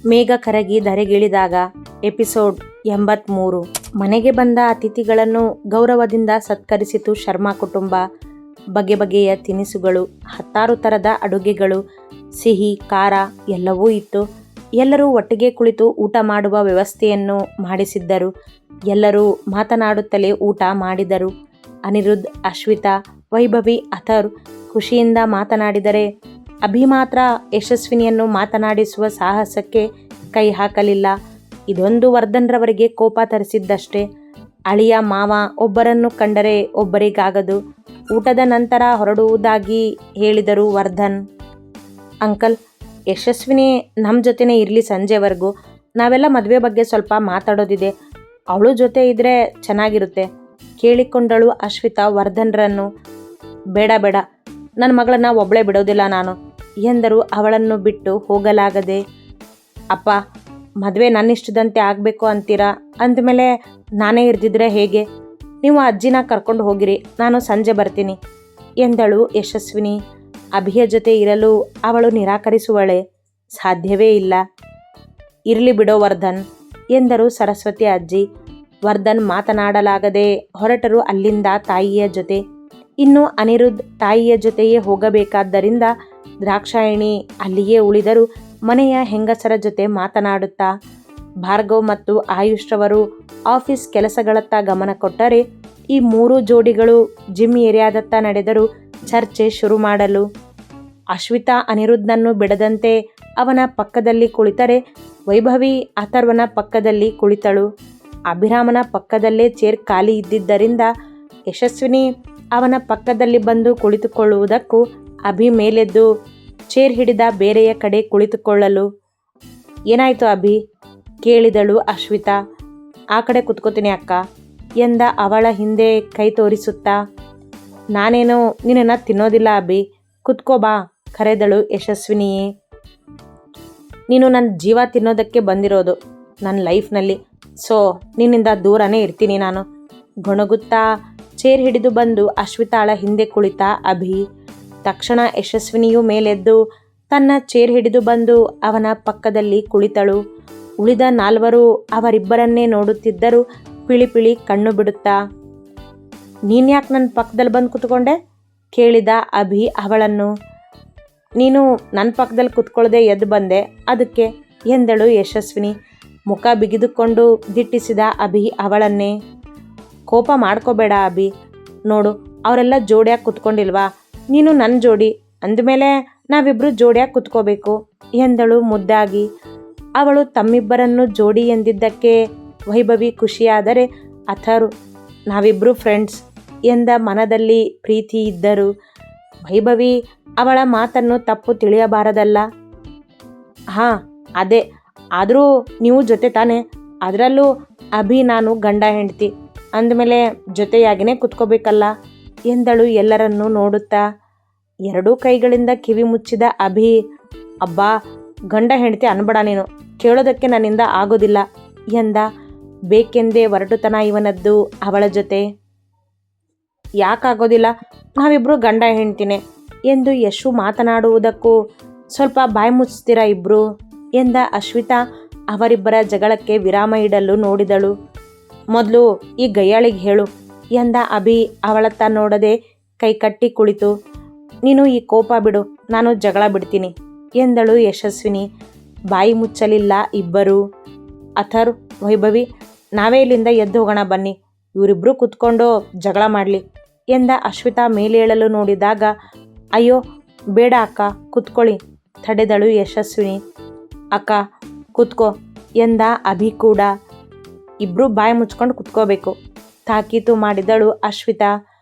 ಮೇಘ ಕರಗಿ ಧರೆಗಿಳಿದಾಗ ಎಪಿಸೋಡ್ 83. ಮನೆಗೆ ಬಂದ ಅತಿಥಿಗಳನ್ನು ಗೌರವದಿಂದ ಸತ್ಕರಿಸಿತು ಶರ್ಮಾ ಕುಟುಂಬ. ಬಗೆ ಬಗೆಯ ತಿನಿಸುಗಳು, 10 ಥರದ ಅಡುಗೆಗಳು, ಸಿಹಿ ಖಾರ ಎಲ್ಲವೂ ಇತ್ತು. ಎಲ್ಲರೂ ಒಟ್ಟಿಗೆ ಕುಳಿತು ಊಟ ಮಾಡುವ ವ್ಯವಸ್ಥೆಯನ್ನು ಮಾಡಿಸಿದ್ದರು. ಎಲ್ಲರೂ ಮಾತನಾಡುತ್ತಲೇ ಊಟ ಮಾಡಿದರು. ಅನಿರುದ್ಧ್, ಅಶ್ವಿತಾ, ವೈಭವಿ, ಅಥರ್ ಖುಷಿಯಿಂದ ಮಾತನಾಡಿದರೆ ಅಭಿ ಮಾತ್ರ ಯಶಸ್ವಿನಿಯನ್ನು ಮಾತನಾಡಿಸುವ ಸಾಹಸಕ್ಕೆ ಕೈ ಹಾಕಲಿಲ್ಲ. ಇದೊಂದು ವರ್ಧನ್ರವರಿಗೆ ಕೋಪ ತರಿಸಿದ್ದಷ್ಟೇ. ಅಳಿಯ ಮಾವ ಒಬ್ಬರನ್ನು ಕಂಡರೆ ಒಬ್ಬರಿಗಾಗದು. ಊಟದ ನಂತರ ಹೊರಡುವುದಾಗಿ ಹೇಳಿದರು ವರ್ಧನ್. ಅಂಕಲ್, ಯಶಸ್ವಿನಿ ನಮ್ಮ ಜೊತೆನೇ ಇರಲಿ ಸಂಜೆವರೆಗೂ. ನಾವೆಲ್ಲ ಮದುವೆ ಬಗ್ಗೆ ಸ್ವಲ್ಪ ಮಾತಾಡೋದಿದೆ. ಅವಳು ಜೊತೆ ಇದ್ದರೆ ಚೆನ್ನಾಗಿರುತ್ತೆ ಕೇಳಿಕೊಂಡಳು ಅಶ್ವಿತಾ ವರ್ಧನ್ರನ್ನು. ಬೇಡ ಬೇಡ, ನನ್ನ ಮಗಳನ್ನ ಒಬ್ಬಳೇ ಬಿಡೋದಿಲ್ಲ ನಾನು ಎಂದರು ಅವಳನ್ನು ಬಿಟ್ಟು ಹೋಗಲಾಗದೆ. ಅಪ್ಪ, ಮದುವೆ ನನ್ನಿಷ್ಟದಂತೆ ಆಗಬೇಕು ಅಂತೀರಾ? ಅಂದಮೇಲೆ ನಾನೇ ಇರ್ದಿದ್ರೆ ಹೇಗೆ? ನೀವು ಅಜ್ಜಿನ ಕರ್ಕೊಂಡು ಹೋಗಿರಿ, ನಾನು ಸಂಜೆ ಬರ್ತೀನಿ ಎಂದಳು ಯಶಸ್ವಿನಿ. ಅಭಿಯ ಜೊತೆ ಇರಲು ಅವಳು ನಿರಾಕರಿಸುವಳೆ? ಸಾಧ್ಯವೇ ಇಲ್ಲ. ಇರಲಿ ಬಿಡೋ ವರ್ಧನ್ ಎಂದರು ಸರಸ್ವತಿ ಅಜ್ಜಿ. ವರ್ಧನ್ ಮಾತನಾಡಲಾಗದೆ ಹೊರಟರು ಅಲ್ಲಿಂದ ತಾಯಿಯ ಜೊತೆ. ಇನ್ನು ಅನಿರುದ್ಧ್ ತಾಯಿಯ ಜೊತೆಯೇ ಹೋಗಬೇಕಾದ್ದರಿಂದ ದ್ರಾಕ್ಷಾಯಣಿ ಅಲ್ಲಿಯೇ ಉಳಿದರು, ಮನೆಯ ಹೆಂಗಸರ ಜೊತೆ ಮಾತನಾಡುತ್ತಾ. ಭಾರ್ಗವ್ ಮತ್ತು ಆಯುಷ್ರವರು ಆಫೀಸ್ ಕೆಲಸಗಳತ್ತ ಗಮನ ಕೊಟ್ಟರೆ ಈ 3 ಜೋಡಿಗಳು ಜಿಮ್ ಏರಿಯಾದತ್ತ ನಡೆದರು ಚರ್ಚೆ ಶುರು ಮಾಡಲು. ಅಶ್ವಿತಾ ಅನಿರುದ್ಧನನ್ನು ಬಿಡದಂತೆ ಅವನ ಪಕ್ಕದಲ್ಲಿ ಕುಳಿತರೆ ವೈಭವಿ ಅಥರ್ವನ ಪಕ್ಕದಲ್ಲಿ ಕುಳಿತಳು. ಅಭಿರಾಮನ ಪಕ್ಕದಲ್ಲೇ ಚೇರ್ ಖಾಲಿ ಇದ್ದಿದ್ದರಿಂದ ಯಶಸ್ವಿನಿ ಅವನ ಪಕ್ಕದಲ್ಲಿ ಬಂದು ಕುಳಿತುಕೊಳ್ಳುವುದಕ್ಕೂ ಅಭಿ ಮೇಲೆದ್ದು ಚೇರ್ ಹಿಡಿದ ಬೇರೆಯ ಕಡೆ ಕುಳಿತುಕೊಳ್ಳಲು. ಏನಾಯಿತು ಅಭಿ ಕೇಳಿದಳು ಅಶ್ವಿತಾ. ಆ ಕಡೆ ಕುತ್ಕೋತೀನಿ ಅಕ್ಕ ಎಂದ ಅವಳ ಹಿಂದೆ ಕೈ ತೋರಿಸುತ್ತಾ. ನಾನೇನು ನಿನ್ನನ್ನು ತಿನ್ನೋದಿಲ್ಲ ಅಭಿ, ಕುತ್ಕೋ ಬಾ ಕರೆದಳು ಯಶಸ್ವಿನಿಯೇ. ನೀನು ನನ್ನ ಜೀವ ತಿನ್ನೋದಕ್ಕೆ ಬಂದಿರೋದು ನನ್ನ ಲೈಫ್ನಲ್ಲಿ, ಸೊ ನಿನ್ನಿಂದ ದೂರನೇ ಇರ್ತೀನಿ ನಾನು ಗೊಣಗುತ್ತಾ ಚೇರ್ ಹಿಡಿದು ಬಂದು ಅಶ್ವಿತಾಳ ಹಿಂದೆ ಕುಳಿತ ಅಭಿ. ತಕ್ಷಣ ಯಶಸ್ವಿನಿಯು ಮೇಲೆದ್ದು ತನ್ನ ಚೇರ್ ಹಿಡಿದು ಬಂದು ಅವನ ಪಕ್ಕದಲ್ಲಿ ಕುಳಿತಳು. ಉಳಿದ 4 ಅವರಿಬ್ಬರನ್ನೇ ನೋಡುತ್ತಿದ್ದರು ಪಿಳಿ ಪಿಳಿ ಕಣ್ಣು ಬಿಡುತ್ತಾ. ನೀನ್ಯಾಕೆ ನನ್ನ ಪಕ್ಕದಲ್ಲಿ ಬಂದು ಕುತ್ಕೊಂಡೆ ಕೇಳಿದ ಅಭಿ ಅವಳನ್ನು. ನೀನು ನನ್ನ ಪಕ್ಕದಲ್ಲಿ ಕುತ್ಕೊಳ್ಳದೆ ಎದ್ದು ಬಂದೆ ಅದಕ್ಕೆ ಎಂದಳು ಯಶಸ್ವಿನಿ. ಮುಖ ಬಿಗಿದುಕೊಂಡು ದಿಟ್ಟಿಸಿದ ಅಭಿ ಅವಳನ್ನೇ. ಕೋಪ ಮಾಡ್ಕೋಬೇಡ ಅಭಿ, ನೋಡು ಅವರೆಲ್ಲ ಜೋಡಿಯಾಗಿ ಕುತ್ಕೊಂಡಿಲ್ವಾ, ನೀನು ನನ್ನ ಜೋಡಿ ಅಂದಮೇಲೆ ನಾವಿಬ್ಬರು ಜೋಡಿಯಾಗಿ ಕುತ್ಕೋಬೇಕು ಎಂದಳು ಮುದ್ದಾಗಿ. ಅವಳು ತಮ್ಮಿಬ್ಬರನ್ನು ಜೋಡಿ ಎಂದಿದ್ದಕ್ಕೆ ವೈಭವಿ ಖುಷಿಯಾದರೆ ಅಥರು ನಾವಿಬ್ಬರು ಫ್ರೆಂಡ್ಸ್ ಎಂದ ಮನದಲ್ಲಿ ಪ್ರೀತಿ ಇದ್ದರು. ವೈಭವಿ ಅವಳ ಮಾತನ್ನು ತಪ್ಪು ತಿಳಿಯಬಾರದಲ್ಲ. ಹಾಂ ಅದೇ, ಆದರೂ ನೀವು ಜೊತೆ ತಾನೆ, ಅದರಲ್ಲೂ ಅಭಿ ನಾನು ಗಂಡ ಹೆಂಡ್ತಿ ಅಂದಮೇಲೆ ಜೊತೆಯಾಗಿನೇ ಕುತ್ಕೋಬೇಕಲ್ಲ ಎಂದಳು ಎಲ್ಲರನ್ನೂ ನೋಡುತ್ತಾ. 2 ಕೈಗಳಿಂದ ಕಿವಿ ಮುಚ್ಚಿದ ಅಭಿ. ಅಬ್ಬಾ, ಗಂಡ ಹೆಂಡತಿ ಅನ್ಬೇಡ ನೀನು, ಕೇಳೋದಕ್ಕೆ ನನ್ನಿಂದ ಆಗೋದಿಲ್ಲ ಎಂದ. ಬೇಕೆಂದೇ ಒರಟುತನ ಇವನದ್ದು ಅವಳ ಜೊತೆ. ಯಾಕಾಗೋದಿಲ್ಲ, ನಾವಿಬ್ಬರು ಗಂಡ ಹೆಂಡ್ತಿನೇ ಎಂದು ಯಶು ಮಾತನಾಡುವುದಕ್ಕೂ ಸ್ವಲ್ಪ ಬಾಯಿ ಮುಚ್ತೀರಾ ಇಬ್ಬರು ಎಂದ ಅಶ್ವಿತಾ ಅವರಿಬ್ಬರ ಜಗಳಕ್ಕೆ ವಿರಾಮ ಇಡಲು ನೋಡಿದಳು. ಮೊದಲು ಈ ಗಯ್ಯಾಳಿಗೆ ಹೇಳು ಎಂದ ಅಭಿ ಅವಳತ್ತ ನೋಡದೆ ಕೈಕಟ್ಟಿ ಕುಳಿತು. ನೀನು ಈ ಕೋಪ ಬಿಡು, ನಾನು ಜಗಳ ಬಿಡ್ತೀನಿ ಎಂದಳು ಯಶಸ್ವಿನಿ. ಬಾಯಿ ಮುಚ್ಚಲಿಲ್ಲ ಇಬ್ಬರು. ಅಥರ್, ವೈಭವಿ, ನಾವೇ ಇಲ್ಲಿಂದ ಎದ್ದು ಹೋಗೋಣ ಬನ್ನಿ, ಇವರಿಬ್ಬರು ಕುತ್ಕೊಂಡು ಜಗಳ ಮಾಡಲಿ ಎಂದ ಅಶ್ವಿತಾ ಮೇಲೇಳಲು ನೋಡಿದಾಗ ಅಯ್ಯೋ ಬೇಡ ಅಕ್ಕ ಕುತ್ಕೊಳ್ಳಿ ತಡೆದಳು ಯಶಸ್ವಿನಿ. ಅಕ್ಕ ಕುತ್ಕೋ ಎಂದ ಅಭಿ ಕೂಡ. ಇಬ್ಬರು ಬಾಯಿ ಮುಚ್ಕೊಂಡು ಕುತ್ಕೋಬೇಕು ತಾಕೀತು ಮಾಡಿದಳು ಅಶ್ವಿತಾ.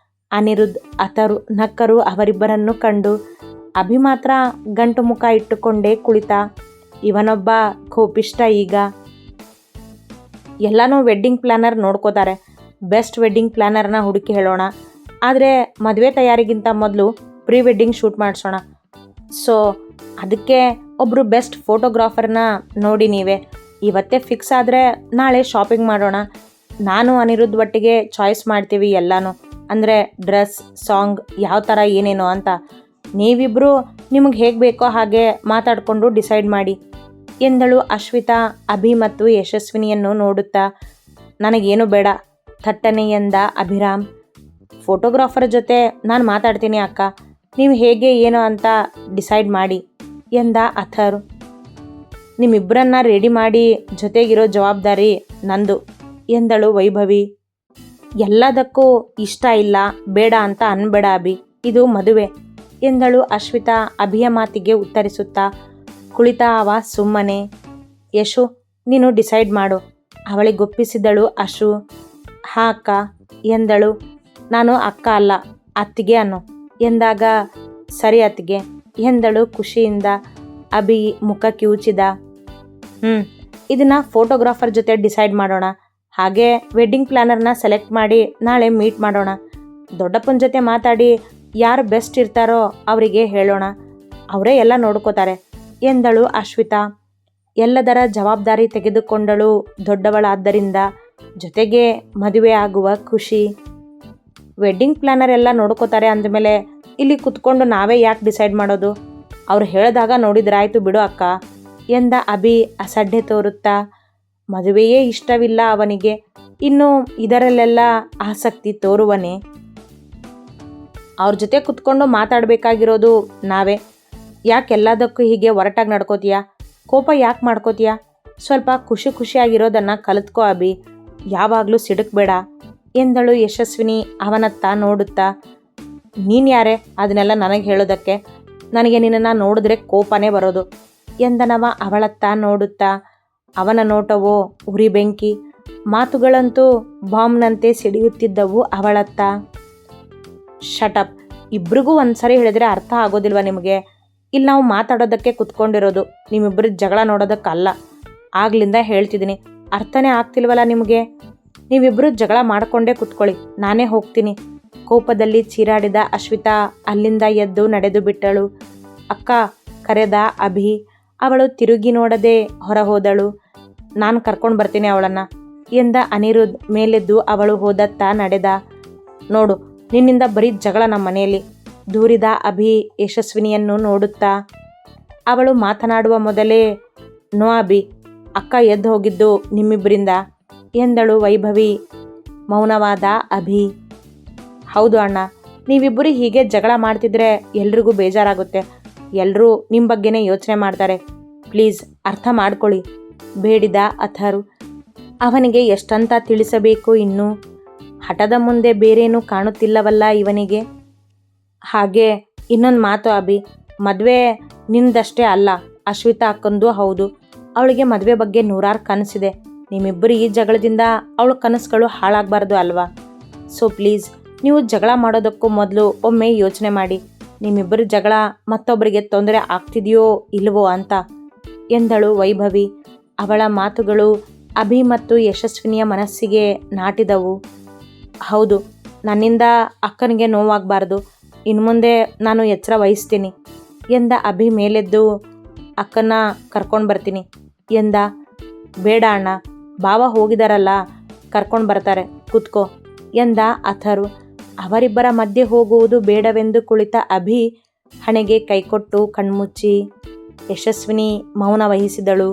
ಅನಿರುದ್ಧ್ ಅಥರು ನಕ್ಕರು ಅವರಿಬ್ಬರನ್ನು ಕಂಡು. ಅಭಿ ಮಾತ್ರ ಗಂಟು ಮುಖ ಇಟ್ಟುಕೊಂಡೇ ಕುಳಿತ. ಇವನೊಬ್ಬ ಕೋಪಿಷ್ಟ. ಈಗ ಎಲ್ಲನೂ ವೆಡ್ಡಿಂಗ್ ಪ್ಲ್ಯಾನರ್ ನೋಡ್ಕೋತಾರೆ, ಬೆಸ್ಟ್ ವೆಡ್ಡಿಂಗ್ ಪ್ಲ್ಯಾನರ್ನ ಹುಡುಕಿ ಹೇಳೋಣ. ಆದರೆ ಮದುವೆ ತಯಾರಿಗಿಂತ ಮೊದಲು ಪ್ರೀ ವೆಡ್ಡಿಂಗ್ ಶೂಟ್ ಮಾಡಿಸೋಣ. ಸೊ ಅದಕ್ಕೆ ಒಬ್ಬರು ಬೆಸ್ಟ್ ಫೋಟೋಗ್ರಾಫರ್ನ ನೋಡಿ ನೀವೇ. ಇವತ್ತೇ ಫಿಕ್ಸ್ ಆದರೆ ನಾಳೆ ಶಾಪಿಂಗ್ ಮಾಡೋಣ. ನಾನು ಅನಿರುದ್ಧ್ ಒಟ್ಟಿಗೆ ಚಾಯ್ಸ್ ಮಾಡ್ತೀವಿ ಎಲ್ಲನೂ, ಅಂದರೆ ಡ್ರೆಸ್, ಸಾಂಗ್ ಯಾವ ಥರ ಏನೇನೋ ಅಂತ. ನೀವಿಬ್ಬರು ನಿಮಗೆ ಹೇಗೆ ಬೇಕೋ ಹಾಗೆ ಮಾತಾಡಿಕೊಂಡು ಡಿಸೈಡ್ ಮಾಡಿ ಎಂದಳು ಅಶ್ವಿತಾ ಅಭಿ ಮತ್ತು ಯಶಸ್ವಿನಿಯನ್ನು ನೋಡುತ್ತಾ. ನನಗೇನು ಬೇಡ, ಥಟ್ಟನೆ ಎಂದ ಅಭಿರಾಮ್. ಫೋಟೋಗ್ರಾಫರ್ ಜೊತೆ ನಾನು ಮಾತಾಡ್ತೀನಿ ಅಕ್ಕ, ನೀವು ಹೇಗೆ ಏನು ಅಂತ ಡಿಸೈಡ್ ಮಾಡಿ ಎಂದ ಅಥರ್. ನಿಮ್ಮಿಬ್ಬರನ್ನ ರೆಡಿ ಮಾಡಿ ಜೊತೆಗಿರೋ ಜವಾಬ್ದಾರಿ ನಂದು ಎಂದಳು ವೈಭವಿ. ಎಲ್ಲದಕ್ಕೂ ಇಷ್ಟ ಇಲ್ಲ ಬೇಡ ಅಂತ ಅನ್ಬೇಡ ಅಭಿ, ಇದು ಮದುವೆ ಎಂದಳು ಅಶ್ವಿತಾ ಅಭಿಯ ಮಾತಿಗೆ ಉತ್ತರಿಸುತ್ತಾ. ಕುಳಿತ ಅವ ಸುಮ್ಮನೆ. ಯಶು, ನೀನು ಡಿಸೈಡ್ ಮಾಡು ಅವಳಿಗೊಪ್ಪಿಸಿದಳು ಅಶು. ಹಾ ಅಕ್ಕ ಎಂದಳು. ನಾನು ಅಕ್ಕ ಅಲ್ಲ ಅತ್ತಿಗೆ ಅನ್ನು ಎಂದಾಗ ಸರಿ ಅತ್ತಿಗೆ ಎಂದಳು ಖುಷಿಯಿಂದ. ಅಭಿ ಮುಖ ಕಿವುಚಿದ. ಇದನ್ನ ಫೋಟೋಗ್ರಾಫರ್ ಜೊತೆ ಡಿಸೈಡ್ ಮಾಡೋಣ, ಹಾಗೆ ವೆಡ್ಡಿಂಗ್ ಪ್ಲ್ಯಾನರ್ನ ಸೆಲೆಕ್ಟ್ ಮಾಡಿ ನಾಳೆ ಮೀಟ್ ಮಾಡೋಣ. ದೊಡ್ಡಪ್ಪನ ಜೊತೆ ಮಾತಾಡಿ ಯಾರು ಬೆಸ್ಟ್ ಇರ್ತಾರೋ ಅವರಿಗೆ ಹೇಳೋಣ, ಅವರೇ ಎಲ್ಲ ನೋಡ್ಕೋತಾರೆ ಎಂದಳು ಅಶ್ವಿತಾ. ಎಲ್ಲದರ ಜವಾಬ್ದಾರಿ ತೆಗೆದುಕೊಂಡಳು ದೊಡ್ಡವಳಾದ್ದರಿಂದ, ಜೊತೆಗೆ ಮದುವೆ ಆಗುವ ಖುಷಿ. ವೆಡ್ಡಿಂಗ್ ಪ್ಲ್ಯಾನರ್ ಎಲ್ಲ ನೋಡ್ಕೋತಾರೆ ಅಂದಮೇಲೆ ಇಲ್ಲಿ ಕುತ್ಕೊಂಡು ನಾವೇ ಯಾಕೆ ಡಿಸೈಡ್ ಮಾಡೋದು, ಅವ್ರು ಹೇಳಿದಾಗ ನೋಡಿದ್ರಾಯ್ತು ಬಿಡು ಅಕ್ಕ ಎಂದ ಅಭಿ ಅಸಡ್ಡೆ ತೋರುತ್ತಾ. ಮದುವೆಯೇ ಇಷ್ಟವಿಲ್ಲ ಅವನಿಗೆ, ಇನ್ನು ಇದರಲ್ಲೆಲ್ಲ ಆಸಕ್ತಿ ತೋರುವನೇ? ಅವ್ರ ಜೊತೆ ಕುತ್ಕೊಂಡು ಮಾತಾಡಬೇಕಾಗಿರೋದು ನಾವೇ. ಯಾಕೆ ಎಲ್ಲದಕ್ಕೂ ಹೀಗೆ ಒರಟಾಗಿ ನಡ್ಕೋತೀಯ? ಕೋಪ ಯಾಕೆ ಮಾಡ್ಕೋತೀಯ? ಸ್ವಲ್ಪ ಖುಷಿಯಾಗಿರೋದನ್ನು ಕಲಿತ್ಕೋ ಅಭಿ, ಯಾವಾಗಲೂ ಸಿಡುಕ್ಬೇಡ ಎಂದಳು ಯಶಸ್ವಿನಿ ಅವನತ್ತ ನೋಡುತ್ತಾ. ನೀನು ಯಾರೇ ಅದನ್ನೆಲ್ಲ ನನಗೆ ಹೇಳೋದಕ್ಕೆ? ನನಗೆ ನಿನ್ನನ್ನು ನೋಡಿದ್ರೆ ಕೋಪನೇ ಬರೋದು ಎಂದನವ ಅವಳತ್ತ ನೋಡುತ್ತಾ. ಅವನ ನೋಟವೋ ಉರಿ ಬೆಂಕಿ, ಮಾತುಗಳಂತೂ ಬಾಂಬ್ನಂತೆ ಸಿಡಿಯುತ್ತಿದ್ದವು ಅವಳತ್ತ. ಶಟಪ್, ಇಬ್ರಿಗೂ ಒಂದ್ಸರಿ ಹೇಳಿದ್ರೆ ಅರ್ಥ ಆಗೋದಿಲ್ವ ನಿಮಗೆ? ಇಲ್ಲಿ ನಾವು ಮಾತಾಡೋದಕ್ಕೆ ಕುತ್ಕೊಂಡಿರೋದು, ನಿಮ್ಮಿಬ್ಬರ ಜಗಳ ನೋಡೋದಕ್ಕಲ್ಲ. ಆಗ್ಲಿಂದ ಹೇಳ್ತಿದ್ದೀನಿ, ಅರ್ಥನೇ ಆಗ್ತಿಲ್ವಲ್ಲ ನಿಮಗೆ? ನೀವಿಬ್ಬರು ಜಗಳ ಮಾಡಿಕೊಂಡೇ ಕುತ್ಕೊಳ್ಳಿ, ನಾನೇ ಹೋಗ್ತೀನಿ. ಕೋಪದಲ್ಲಿ ಚೀರಾಡಿದ ಅಶ್ವಿತಾ ಅಲ್ಲಿಂದ ಎದ್ದು ನಡೆದು ಬಿಟ್ಟಳು. ಅಕ್ಕ ಕರೆದ ಅಭಿ. ಅವಳು ತಿರುಗಿ ನೋಡದೆ ಹೊರಹೋದಳು. ನಾನು ಕರ್ಕೊಂಡು ಬರ್ತೀನಿ ಅವಳನ್ನು ಎಂದ ಅನಿರುದ್ಧ್ ಮೇಲೆದ್ದು ಅವಳು ಹೋದತ್ತ ನಡೆದ. ನೋಡು, ನಿನ್ನಿಂದ ಬರೀ ಜಗಳ ನಮ್ಮ ಮನೆಯಲ್ಲಿ ದೂರಿದ ಅಭಿ ಯಶಸ್ವಿನಿಯನ್ನು ನೋಡುತ್ತಾ. ಅವಳು ಮಾತನಾಡುವ ಮೊದಲೇ, ನೋ ಅಭಿ, ಅಕ್ಕ ಎದ್ದು ಹೋಗಿದ್ದು ನಿಮ್ಮಿಬ್ಬರಿಂದ ಎಂದಳು ವೈಭವಿ. ಮೌನವಾದ ಅಭಿ. ಹೌದು ಅಣ್ಣ, ನೀವಿಬ್ಬರು ಹೀಗೆ ಜಗಳ ಮಾಡ್ತಿದ್ರೆ ಎಲ್ರಿಗೂ ಬೇಜಾರಾಗುತ್ತೆ. ಎಲ್ಲರೂ ನಿಮ್ಮ ಬಗ್ಗೆನೇ ಯೋಚನೆ ಮಾಡ್ತಾರೆ. ಪ್ಲೀಸ್ ಅರ್ಥ ಮಾಡ್ಕೊಳ್ಳಿ ಬೇಡಿದ ಅಥರು. ಅವನಿಗೆ ಎಷ್ಟಂತ ತಿಳಿಸಬೇಕು ಇನ್ನೂ? ಹಠದ ಮುಂದೆ ಬೇರೇನೂ ಕಾಣುತ್ತಿಲ್ಲವಲ್ಲ ಇವನಿಗೆ. ಹಾಗೆ ಇನ್ನೊಂದು ಮಾತು ಅಭಿ, ಮದುವೆ ನಿಂದಷ್ಟೇ ಅಲ್ಲ, ಅಶ್ವಿತಾ ಅಕ್ಕಂದು ಹೌದು. ಅವಳಿಗೆ ಮದುವೆ ಬಗ್ಗೆ ನೂರಾರು ಕನಸಿದೆ. ನಿಮ್ಮಿಬ್ಬರು ಈ ಜಗಳದಿಂದ ಅವಳ ಕನಸುಗಳು ಹಾಳಾಗಬಾರ್ದು ಅಲ್ವಾ? ಸೊ ಪ್ಲೀಸ್, ನೀವು ಜಗಳ ಮಾಡೋದಕ್ಕೂ ಮೊದಲು ಒಮ್ಮೆ ಯೋಚನೆ ಮಾಡಿ, ನಿಮ್ಮಿಬ್ಬರ ಜಗಳ ಮತ್ತೊಬ್ಬರಿಗೆ ತೊಂದರೆ ಆಗ್ತಿದೆಯೋ ಇಲ್ವೋ ಅಂತ ಎಂದಳು ವೈಭವಿ. ಅವಳ ಮಾತುಗಳು ಅಭಿ ಮತ್ತು ಯಶಸ್ವಿನಿಯ ಮನಸ್ಸಿಗೆ ನಾಟಿದವು. ಹೌದು, ನನ್ನಿಂದ ಅಕ್ಕನಿಗೆ ನೋವಾಗಬಾರ್ದು. ಇನ್ನು ಮುಂದೆ ನಾನು ಎಚ್ಚರ ವಹಿಸ್ತೀನಿ ಎಂದ ಅಭಿ ಮೇಲೆದ್ದು. ಅಕ್ಕನ ಕರ್ಕೊಂಡು ಬರ್ತೀನಿ ಎಂದ. ಬೇಡ ಅಣ್ಣ, ಬಾವ ಹೋಗಿದಾರಲ್ಲ, ಕರ್ಕೊಂಡು ಬರ್ತಾರೆ, ಕೂತ್ಕೋ ಎಂದ ಅಥರು. ಅವರಿಬ್ಬರ ಮಧ್ಯೆ ಹೋಗುವುದು ಬೇಡವೆಂದು ಕುಳಿತ ಅಭಿ ಹಣೆಗೆ ಕೈಕೊಟ್ಟು ಕಣ್ಮುಚ್ಚಿ. ಯಶಸ್ವಿನಿ ಮೌನ ವಹಿಸಿದಳು.